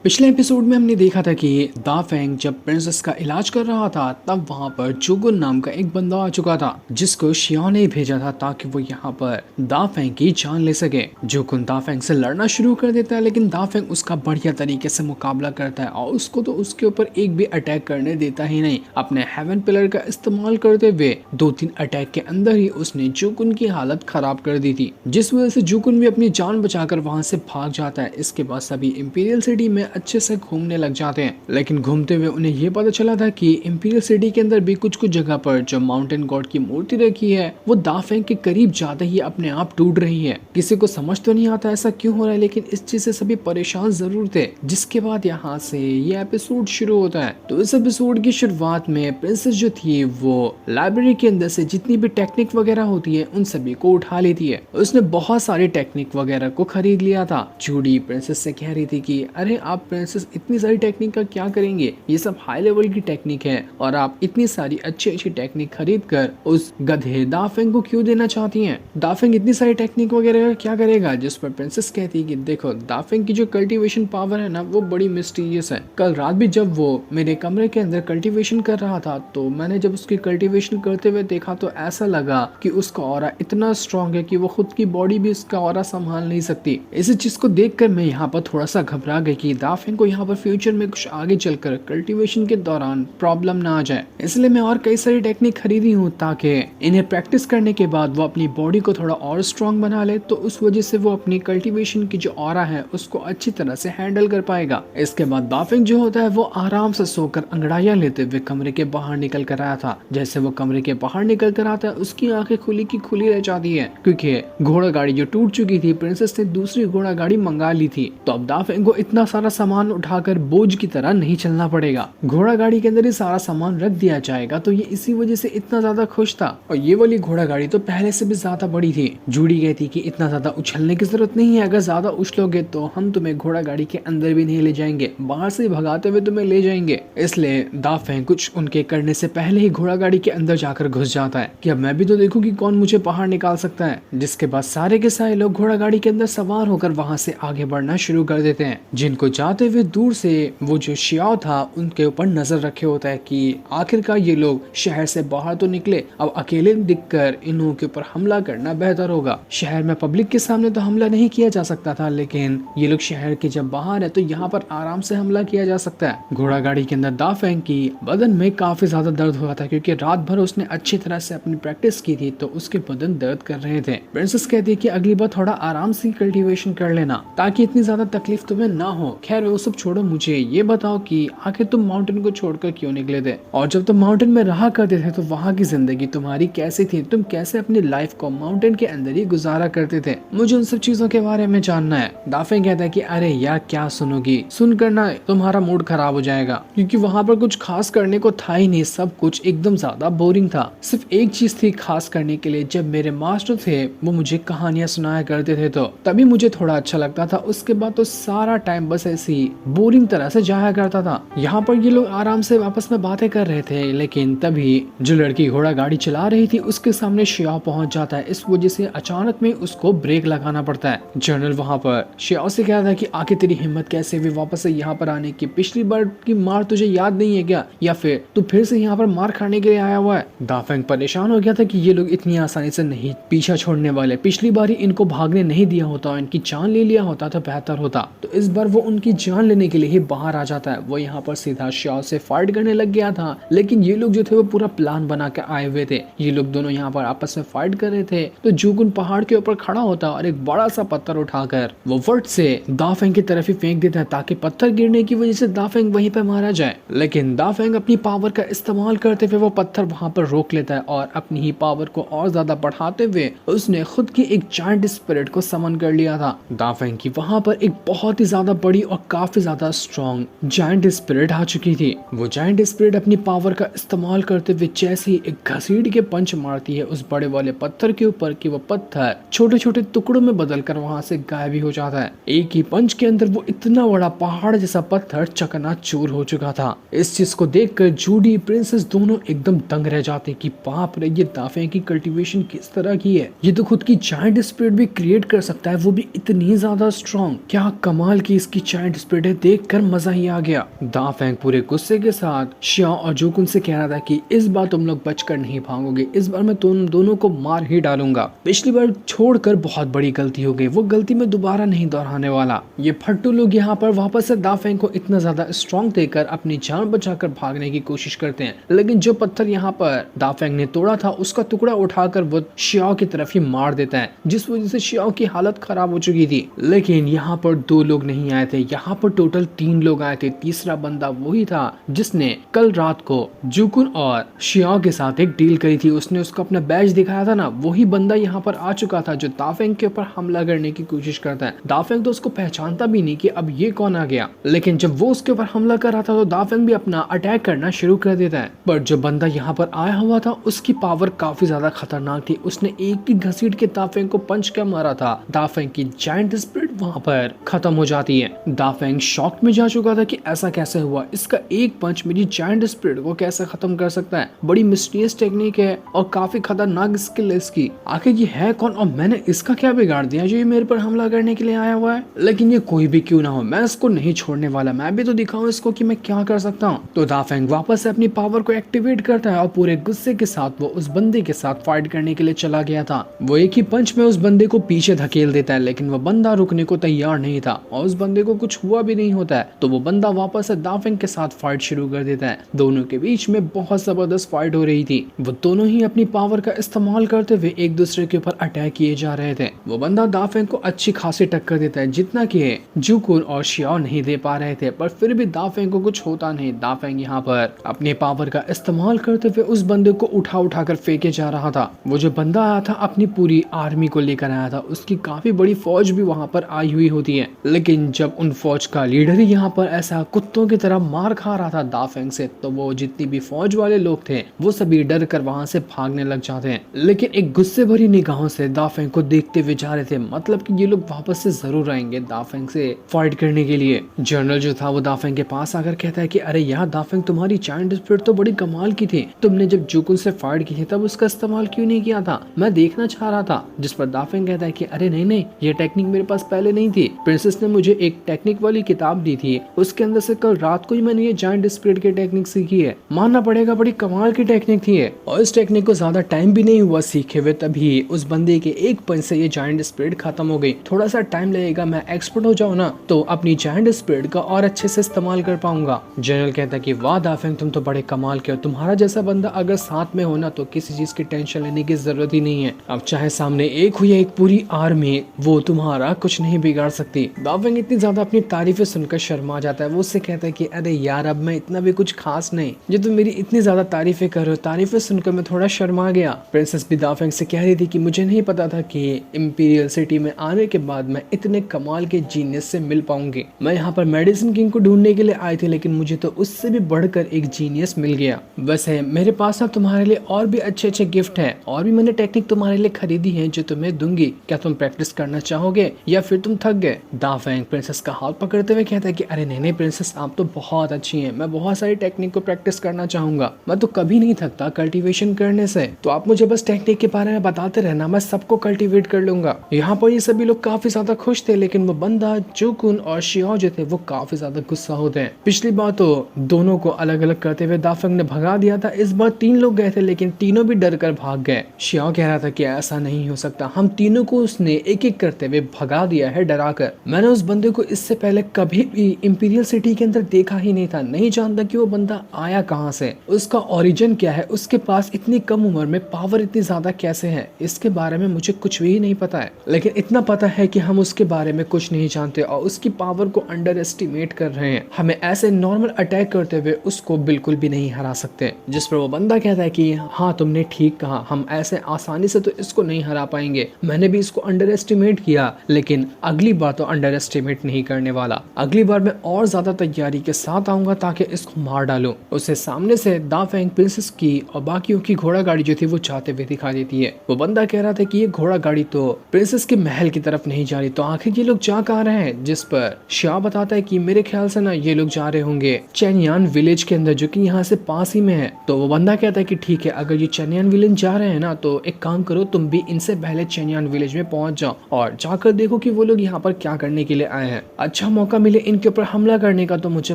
पिछले एपिसोड में हमने देखा था कि दा फेंग जब प्रिंसेस का इलाज कर रहा था तब वहां पर जुगुन नाम का एक बंदा आ चुका था जिसको शिया ने भेजा था ताकि वो यहाँ पर दा फेंग की जान ले सके। जुगुन दा फेंग से लड़ना शुरू कर देता है लेकिन दा फेंग उसका बढ़िया तरीके से मुकाबला करता है और उसको तो उसके ऊपर एक भी अटैक करने देता ही नहीं। अपने हेवन पिलर का इस्तेमाल करते हुए 2-3 अटैक के अंदर ही उसने जुगुन की हालत खराब कर दी थी, जिस वजह से जुगुन भी अपनी जान बचाकर वहां से भाग जाता है। इसके बाद सभी इंपीरियल सिटी में अच्छे से घूमने लग जाते हैं, लेकिन घूमते हुए उन्हें ये पता चला था कि इंपीरियल सिटी के अंदर भी कुछ कुछ जगह पर जो माउंटेन गॉड की मूर्ति रखी है वो दा फेंग के करीब जाते ही अपने आप टूट रही है। किसी को समझ तो नहीं आता ऐसा क्यों हो रहा है, लेकिन इस चीज से सभी परेशान जरूर थे। जिसके बाद यहाँ से ये एपिसोड शुरू होता है। तो इस एपिसोड की शुरुआत में प्रिंसेस जो थी वो लाइब्रेरी के अंदर से जितनी भी टेक्निक वगैरह होती है उन सभी को उठा लेती है। उसने बहुत सारी टेक्निक वगैरह को खरीद लिया था। जूडी प्रिंसेस से कह रही थी कि अरे आप प्रिंसेस इतनी सारी टेक्निक का क्या करेंगे, ये सब हाई लेवल की टेक्निक है और आप इतनी सारी अच्छी अच्छी टेक्निक खरीद कर उस गधे दा फेंग को क्यों देना चाहती हैं। दा फेंग इतनी सारी टेक्निक वगैरह का क्या करेगा। जिस पर प्रिंसेस कहती कि देखो दा फेंग की जो कल्टीवेशन पावर है ना वो बड़ी मिस्टीरियस है। कल रात भी जब वो मेरे कमरे के अंदर कल्टीवेशन कर रहा था तो मैंने जब उसकी कल्टीवेशन करते हुए देखा तो ऐसा लगा कि उसका ऑरा इतना स्ट्रॉन्ग है कि वो खुद की बॉडी भी उसका ऑरा संभाल नहीं सकती। इसी चीज को देखकर मैं यहाँ पर थोड़ा सा घबरा गई कि दा फेंग को यहाँ पर फ्यूचर में कुछ आगे चलकर कल्टीवेशन के दौरान प्रॉब्लम ना आ जाए, इसलिए मैं और कई सारी टेक्निक खरीदी हूँ ताकि इन्हें प्रैक्टिस करने के बाद वो अपनी बॉडी को थोड़ा और स्ट्रॉन्ग बना ले, तो उस वजह से वो अपनी कल्टीवेशन की जो ऑरा है उसको अच्छी तरह से हैंडल कर पाएगा। इसके बाद दा फेंग जो होता है वो आराम से सोकर अंगड़ाइयां लेते हुए कमरे के बाहर निकल कर आया था। जैसे वो कमरे के बाहर निकल कर आता है उसकी आंखें खुली की खुली रह जाती है, क्योंकि घोड़ा गाड़ी जो टूट चुकी थी प्रिंसेस ने दूसरी घोड़ा गाड़ी मंगा ली थी। तो अब दा फेंग को इतना सारा सामान उठाकर बोझ की तरह नहीं चलना पड़ेगा, घोड़ा गाड़ी के अंदर ही सारा सामान रख दिया जाएगा। तो ये इसी वजह से इतना ज्यादा खुश था। और ये वाली घोड़ा गाड़ी तो पहले से भी ज्यादा बड़ी थी। जूडी कहती कि इतना ज्यादा उछलने की जरूरत नहीं है, अगर ज्यादा उछलोगे तो हम तुम्हें घोड़ा गाड़ी के अंदर भी नहीं ले जाएंगे, बाहर से भगाते हुए तुम्हें ले जाएंगे। इसलिए दा फेंग कुछ उनके करने से पहले ही घोड़ा गाड़ी के अंदर जाकर घुस जाता है कि अब मैं भी तो देखूं कि कौन मुझे बाहर निकाल सकता है। जिसके बाद सारे के सारे लोग घोड़ा गाड़ी के अंदर सवार होकर वहां से आगे बढ़ना शुरू कर देते हैं। जिनको जाते हुए दूर से वो जो शियाओ था उनके ऊपर नजर रखे होता है कि आखिरकार ये लोग शहर से बाहर तो निकले, अब अकेले दिखकर इन लोगों के ऊपर हमला करना बेहतर होगा। शहर में पब्लिक के सामने तो हमला नहीं किया जा सकता था, लेकिन ये लोग शहर के जब बाहर है तो यहाँ पर आराम से हमला किया जा सकता है। घोड़ा गाड़ी के अंदर दा फेंग की बदन में काफी ज्यादा दर्द हुआ था, क्योंकि रात भर उसने अच्छी तरह से अपनी प्रैक्टिस की थी तो उसके बदन दर्द कर रहे थे। प्रिंसेस कहती है कि अगली बार थोड़ा आराम से कल्टीवेशन कर लेना ताकि इतनी ज्यादा तकलीफ तुम्हें ना हो। खैर वो सब छोड़ो, मुझे ये बताओ कि आखिर तुम माउंटेन को छोड़कर क्यों निकले थे, और जब तुम माउंटेन में रहा करते थे तो वहाँ की जिंदगी तुम्हारी कैसी थी, तुम कैसे अपनी लाइफ को माउंटेन के अंदर ही गुजारा करते थे। मुझे उन सब चीजों के बारे में जानना है। दा फेंग कहता है कि अरे यार क्या सुनोगी, सुनकर ना तुम्हारा मूड खराब हो जाएगा, क्योंकि वहाँ पर कुछ खास करने को था ही नहीं, सब कुछ एकदम ज्यादा बोरिंग था। सिर्फ एक चीज थी खास करने के लिए, जब मेरे मास्टर थे वो मुझे कहानियां सुनाया करते थे तो तभी मुझे थोड़ा अच्छा लगता था। उसके बाद तो सारा टाइम बस ऐसी बोरिंग तरह से जाया करता था। यहाँ पर ये लोग आराम से आपस में बातें कर रहे थे, लेकिन तभी जो लड़की घोड़ा गाड़ी चला रही थी उसके सामने शियाओ पहुंच जाता है। इस वजह से अचानक में उसको ब्रेक लगाना पड़ता है। जनरल वहाँ पर शियाओ से कहता है कि आखिर तेरी हिम्मत कैसे हुई वापस से यहाँ पर आने की, पिछली बार की मार तुझे याद नहीं है क्या, या फिर तू फिर से यहाँ पर मार खाने के लिए आया हुआ है। दा फेंग परेशान हो गया था कि ये लोग इतनी आसानी से नहीं पीछा छोड़ने वाले, पिछली बार ही इनको भागने नहीं दिया होता, इनकी जान ले लिया होता तो बेहतर होता। तो इस बार वो उनकी जान लेने के लिए ही बाहर आ जाता है। वो यहाँ पर सीधा शियाओ से फाइट करने लग गया था, लेकिन ये लोग जो थे वो पूरा प्लान बना के आए हुए थे। ये लोग दोनों यहाँ पर आपस में फाइट कर रहे थे तो जुगुन पहाड़ के ऊपर खड़ा होता और एक बड़ा सा पत्थर उठाकर वो फट से दा फेंग की तरफ ही फेंक देता है, ताकि पत्थर गिरने की वजह से दा फेंग वहीं पर मारा जाए। लेकिन दा फेंग अपनी पावर का इस्तेमाल करते हुए वो पत्थर वहां पर रोक लेता है और अपनी ही पावर को और ज्यादा बढ़ाते हुए उसने खुद की एक जायंट स्पिरिट को समन कर लिया था। दा फेंग की वहां पर एक बहुत ही ज्यादा बड़ी और काफी ज्यादा स्ट्रॉन्ग जायंट स्पिरिट आ चुकी थी। वो जायंट स्पिरिट अपनी पावर का इस्तेमाल करते हुए जैसे ही एक घसीट के पंच मारती है उस बड़े वाले पत्थर के ऊपर कि वो पत्थर छोटे छोटे टुकड़ों में बदलकर वहां से गायब ही हो जाता है। एक ही पंच के अंदर वो इतना बड़ा पहाड़ जैसा पत्थर चकनाचूर हो चुका था। इस चीज को देखकर जूडी प्रिंसेस दोनों एकदम दंग रह जाते कि बाप रे, ये दा फेंग की कल्टीवेशन किस तरह की है, ये तो खुद की जायंट स्पिरिट भी क्रिएट कर सकता है, वो भी इतनी ज्यादा स्ट्रॉन्ग। क्या कमाल की इसकी जायंट जायंट स्प्रिट है देखकर मजा ही आ गया। दा फेंग पूरे गुस्से के साथ शियाओ और जोकुन से कह रहा था कि इस बार तुम लोग बचकर नहीं भागोगे, इस बार मैं तुम दोनों को मार ही डालूंगा। पिछली बार छोड़कर बहुत बड़ी गलती हो गई, वो गलती मैं दोबारा नहीं दोहराने वाला। ये फट्टू लोग यहाँ पर वापस से दा फेंग को इतना ज्यादा स्ट्रॉन्ग देकर अपनी जान बचाकर भागने की कोशिश करते हैं, लेकिन जो पत्थर यहाँ पर दा फेंग ने तोड़ा था उसका टुकड़ा उठाकर वो शियाओ की तरफ ही मार देता है, जिस वजह से शियाओ की हालत खराब हो चुकी थी। लेकिन यहाँ पर 2 लोग नहीं आए थे, यहाँ पर टोटल 3 लोग आए थे। तीसरा बंदा वही था जिसने कल रात को जुकुन और शियाओ के साथ एक डील करी थी, उसने उसको अपना बैज दिखाया था ना, वही बंदा यहाँ पर आ चुका था जो दाफेंग के ऊपर हमला करने की कोशिश करता है। दाफेंग तो उसको पहचानता भी नहीं कि अब ये कौन आ गया, लेकिन जब वो उसके ऊपर हमला कर रहा था तो दाफेंग भी अपना अटैक करना शुरू कर देता है। पर जो बंदा यहाँ पर आया हुआ था उसकी पावर काफी ज्यादा खतरनाक थी, उसने एक ही घसीट के दाफेंग को पंच कर मारा था। दाफेंग की जायंट स्पिरिट वहां पर खत्म हो जाती है। दाफेंग शॉक में जा चुका था कि ऐसा कैसे हुआ, इसका एक पंच मेरी जायंट स्पिरिट को कैसे खत्म कर सकता है। बड़ी मिस्टीरियस टेक्निक है और काफी खतरनाक स्किल है इसकी। आखिर ये है कौन और मैंने इसका क्या बिगाड़ दिया जो ये मेरे पर हमला करने के लिए आया हुआ है। लेकिन ये कोई भी क्यों ना हो, मैं इसको नहीं छोड़ने वाला, मैं भी तो दिखाऊं इसको कि मैं क्या कर सकता हूँ। तो दाफेंग वापस से अपनी पावर को एक्टिवेट करता है और पूरे गुस्से के साथ वो उस बंदे के साथ फाइट करने के लिए चला गया था। वो एक ही पंच में उस बंदे को पीछे धकेल देता है, लेकिन वो बंदा रुकने को तैयार नहीं था और उस बंदे को कुछ हुआ भी नहीं होता है। तो वो बंदा वापस से दाफेंग के साथ फाइट शुरू कर देता है। दोनों के बीच में बहुत जबरदस्त फाइट हो रही थी। वो दोनों ही अपनी पावर का इस्तेमाल करते हुए एक दूसरे के ऊपर अटैक किए जा रहे थे। वो बंदा दाफेंग को अच्छी खासी टक्कर देता है, जितना कि जुकुन और शियाओ नहीं दे पा रहे थे, पर फिर भी दाफेंग को कुछ होता नहीं। दाफेंग यहाँ पर अपने पावर का इस्तेमाल करते हुए उस बंदे को उठा कर फेंके जा रहा था। वो जो बंदा आया था अपनी पूरी आर्मी को लेकर आया था, उसकी काफी बड़ी फौज भी वहाँ पर आई हुई होती है। लेकिन जब उन फौज का लीडर ही यहाँ पर ऐसा कुत्तों की तरह मार खा रहा था दाफेंग से, तो वो जितनी भी फौज वाले लोग थे वो सभी डर कर वहाँ से भागने लग जाते हैं। लेकिन एक गुस्से भरी निगाहों से दाफेंग को देखते हुए जा रहे थे, मतलब कि ये लोग वापस से जरूर आएंगे दाफेंग से फाइट करने के लिए। जनरल जो था वो दाफेंग के पास आकर कहता है कि अरे यार दाफेंग, तुम्हारी जायंट स्पिरिट तो बड़ी कमाल की थी, तुमने जब जुकुन से फाइट की थी तब उसका इस्तेमाल क्यों नहीं किया था, मैं देखना चाह रहा था। जिस पर दाफेंग कहता है कि अरे नहीं, ये टेक्निक मेरे पास पहले नहीं थी, प्रिंसेस ने मुझे एक टेक्निक वाली किताब दी थी, उसके अंदर से कल रात को ही मैंने ये जायंट स्पिरिट की टेक्निक सीखी है। मानना पड़ेगा बड़ी कमाल की टेक्निक थी ये, और इस टेक्निक को ज्यादा टाइम भी नहीं हुआ सीखे हुए, तभी उस बंदे के एक पंच से ये जायंट स्पिरिट खत्म हो गई। थोड़ा सा टाइम लगेगा, मैं एक्सपर्ट हो जाऊँ ना तो अपनी जायंट स्पिरिट का और अच्छे से इस्तेमाल कर पाऊंगा। जनरल कहता है कि वाह दाफेंग, तुम तो बड़े कमाल के हो, तुम्हारा जैसा बंदा अगर साथ में हो ना तो किसी चीज की टेंशन लेने की जरूरत ही नहीं है। अब चाहे सामने एक हो या एक पूरी आर्मी, वो तुम्हारा कुछ नहीं बिगाड़ सकती। दाफेंग इतनी ज्यादा अपनी तारीफें सुनकर शर्मा जाता है। वो उससे कहता है कि अरे यार, अब मैं इतना भी कुछ खास नहीं, जो तुम मेरी इतनी ज्यादा तारीफें कर रहे हो, तारीफें सुनकर मैं थोड़ा शर्मा गया। प्रिंसेस भी दाफेंग से कह रही थी कि मुझे नहीं पता था कि इंपीरियल सिटी में आने के बाद मैं इतने कमाल के जीनियस से मिल पाऊंगी। मैं यहाँ पर मेडिसिन किंग को ढूंढने के लिए आई थी, लेकिन मुझे तो उससे भी बढ़कर एक जीनियस मिल गया। वैसे मेरे पास अब तुम्हारे लिए और भी अच्छे गिफ्ट है, और भी मैंने टेक्निक तुम्हारे लिए खरीदी है जो तुम्हें दूंगी। क्या तुम प्रैक्टिस करना चाहोगे या फिर तुम थक गए? दाफेंग प्रिंसेस का हाथ पकड़ते हुए कहता है कि अरे नहीं प्रिंसेस, आप तो बहुत अच्छी हैं, मैं बहुत सारी टेक्निक को प्रैक्टिस करना चाहूंगा, मैं तो कभी नहीं थकता कल्टीवेशन करने से, तो आप मुझे बस टेक्निक के बारे में बताते रहना, मैं सबको कल्टीवेट कर लूंगा। यहाँ पर ये सभी लोग काफी ज्यादा खुश थे, लेकिन वो बंदा जुकुन और शियाओ जो थे वो काफी ज्यादा गुस्सा होते हैं। पिछली बार तो दोनों को अलग अलग करते हुए दाफेंग ने भगा दिया था, इस बार 3 लोग गए थे लेकिन तीनों भी डर कर भाग गए। शियाओ कह रहा था कि ऐसा नहीं हो सकता, हम तीनों को उसने एक एक करते हुए भगा दिया है डरा कर। मैंने उस बंदे को इससे पहले कभी भी इंपीरियल सिटी के अंदर देखा ही नहीं था, नहीं जानता कि वो बंदा आया कहाँ से, उसका ओरिजिन क्या है, उसके पास इतनी कम उम्र में पावर इतनी ज्यादा कैसे है, इसके बारे में मुझे कुछ भी नहीं पता है। लेकिन इतना पता है कि हम उसके बारे में कुछ नहीं जानते और उसकी पावर को अंडर एस्टिमेट कर रहे हैं। हमें ऐसे नॉर्मल अटैक करते हुए उसको बिल्कुल भी नहीं हरा सकते। जिस पर वो बंदा कहता है कि हाँ तुमने ठीक कहा, हम ऐसे आसानी से तो इसको नहीं हरा पाएंगे, मैंने भी इसको अंडर एस्टिमेट किया, लेकिन अगली बार तो अंडर एस्टिमेट नहीं करने वाला, अगली बार मैं और ज्यादा तैयारी के साथ आऊंगा ताकि इसको मार डालूं। उसे सामने से दाफेंग प्रिंसेस की और बाकियों की घोड़ा गाड़ी जो थी वो जाते हुए दिखा देती है। वो बंदा कह रहा था कि ये घोड़ा गाड़ी तो प्रिंसेस के महल की तरफ नहीं जा रही, तो आखिर ये लोग जा कहाँ रहे हैं? जिस पर शिया बताता है कि मेरे ख्याल से ना ये लोग जा रहे होंगे चेनियान विलेज के अंदर, जो कि यहाँ से पास ही में है। तो वो बंदा कहता है कि ठीक है, अगर ये चेनियान विलेज जा रहे हैं ना तो एक काम करो, तुम भी इनसे पहले चेनियान विलेज में पहुंच जाओ और जाकर देखो कि वो लोग यहाँ पर क्या करने के लिए आए हैं। अच्छा अच्छा मौका मिले इनके ऊपर हमला करने का तो मुझे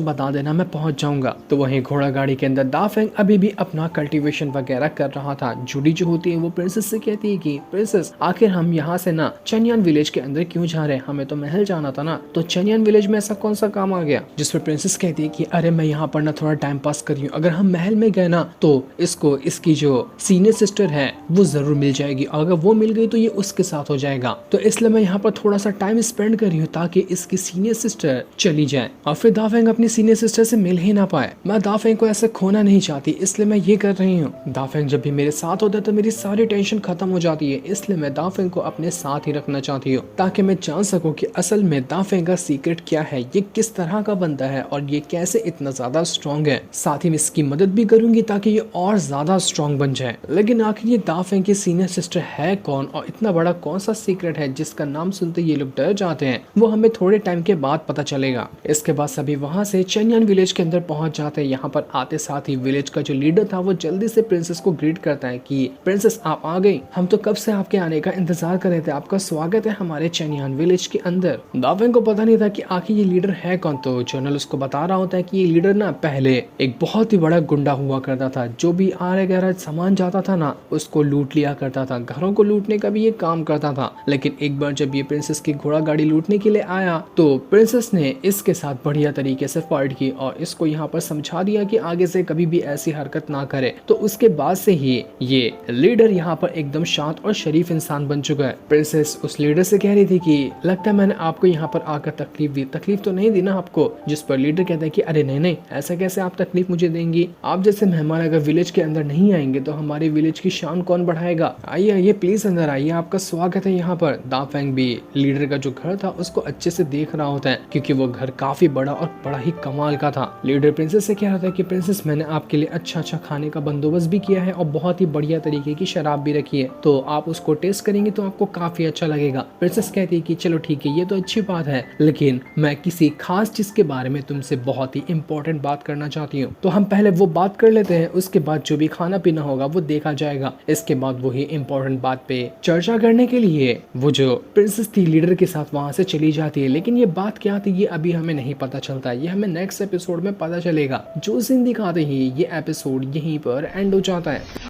बता देना, मैं पहुंच जाऊंगा। तो वहीं घोड़ा गाड़ी के अंदर दाफेंग अभी भी अपना कल्टीवेशन वगैरह कर रहा था। जूडी जो होती है वो प्रिंसेस से कहती है कि प्रिंसेस आखिर हम यहाँ से ना चेनियन विलेज के अंदर क्यों जा रहे हैं, हमें तो महल जाना था ना, तो चेनियन विलेज में ऐसा कौन सा काम आ गया। जिस पर प्रिंसेस कहती है कि अरे मैं यहाँ पर ना थोड़ा टाइम पास कर रही हूँ, अगर हम महल में गए ना तो इसको इसकी जो सीनियर सिस्टर है वो जरूर मिल जाएगी, अगर वो मिल गई तो ये उसके साथ हो जाएगा, तो इसलिए मैं यहाँ पर थोड़ा सा टाइम स्पेंड कर रही हूँ ताकि इसकी सीनियर सिस्टर चली जाए और फिर दाफेंग अपनी सीनियर सिस्टर से मिल ही ना पाए। मैं दाफेंग को ऐसे खोना नहीं चाहती, इसलिए मैं ये कर रही हूँ। दाफेंग जब भी मेरे साथ होता है तो मेरी सारी टेंशन खत्म हो जाती है, इसलिए मैं दाफेंग को अपने साथ ही रखना चाहती हूँ ताकि मैं जान सकूं कि असल में दाफेंग का सीक्रेट क्या है, ये किस तरह का बंदा है और ये कैसे इतना ज्यादा स्ट्रॉन्ग है। साथ ही में इसकी मदद भी करूंगी ताकि ये और ज्यादा स्ट्रॉन्ग बन जाए। लेकिन आखिर ये दाफेंग की सीनियर सिस्टर है कौन और इतना बड़ा कौन सा सीक्रेट है जिसका नाम सुनते ये लोग डर जाते हैं, वो हमें थोड़े टाइम के बाद पता चलेगा। इसके बाद सभी वहाँ से चेनियन विलेज के अंदर पहुंच जाते हैं। यहाँ पर आते साथ ही विलेज का जो लीडर था वो जल्दी से प्रिंसेस को ग्रीट करता है कि प्रिंसेस आप आ गई, हम तो कब से आपके आने का इंतजार कर रहे थे, आपका स्वागत है हमारे चेनियन विलेज के अंदर। दाफेंग को पता नहीं था कि आखिर ये लीडर है कौन, तो जनरल उसको बता रहा होता है कि ये लीडर ना पहले एक बहुत ही बड़ा गुंडा हुआ करता था, जो भी आरे गहरा सामान जाता था ना उसको लूट लिया करता था, घरों को लूटने का भी ये काम करता था। लेकिन एक बार जब ये प्रिंसेस की घोड़ा गाड़ी लूटने के लिए आया तो प्रिंसेस ने इसके साथ बढ़िया तरीके से फाइट की और इसको यहाँ पर समझा दिया कि आगे से कभी भी ऐसी हरकत ना करे। तो उसके बाद से ही ये लीडर यहाँ पर एकदम शांत और शरीफ इंसान बन चुका है। प्रिंसेस उस लीडर से कह रही थी कि लगता है मैंने आपको यहाँ पर आकर तकलीफ दी, तकलीफ तो नहीं दी ना आपको। जिस पर लीडर कहता है कि अरे नहीं नहीं, ऐसा कैसे आप तकलीफ मुझे देंगी, आप जैसे मेहमान अगर विलेज के अंदर नहीं आएंगे तो हमारे विलेज की शान कौन बढ़ाएगा, आइए आइए प्लीज अंदर आइए, आपका स्वागत है यहाँ पर। दाफेंग भी लीडर का जो घर था उसको अच्छे से देख रहा होता है क्योंकि वो घर काफी बड़ा और बड़ा ही कमाल का था। लीडर प्रिंसेस से कह रहा था कि प्रिंसेस मैंने आपके लिए अच्छा अच्छा खाने का बंदोबस्त भी किया है और बहुत ही बढ़िया तरीके की शराब भी रखी है, तो आप उसको टेस्ट करेंगे तो आपको काफी अच्छा लगेगा। प्रिंसेस कहती है कि चलो ठीक है ये तो अच्छी बात है, लेकिन मैं किसी खास चीज के बारे में तुमसे बहुत ही इंपॉर्टेंट बात करना चाहती हूँ, तो हम पहले वो बात कर लेते हैं, उसके बाद जो भी खाना पीना होगा वो देखा जाएगा। इसके बाद वही इंपॉर्टेंट बात पे चर्चा करने के लिए वो जो प्रिंसेस थी लीडर के साथ वहां से चली जाती है। लेकिन ये बात क्या थी ये अभी हमें नहीं पता चलता, ये हमें नेक्स्ट एपिसोड में पता चलेगा। जो सीन दिखाते ही ये एपिसोड यहीं पर एंड हो जाता है।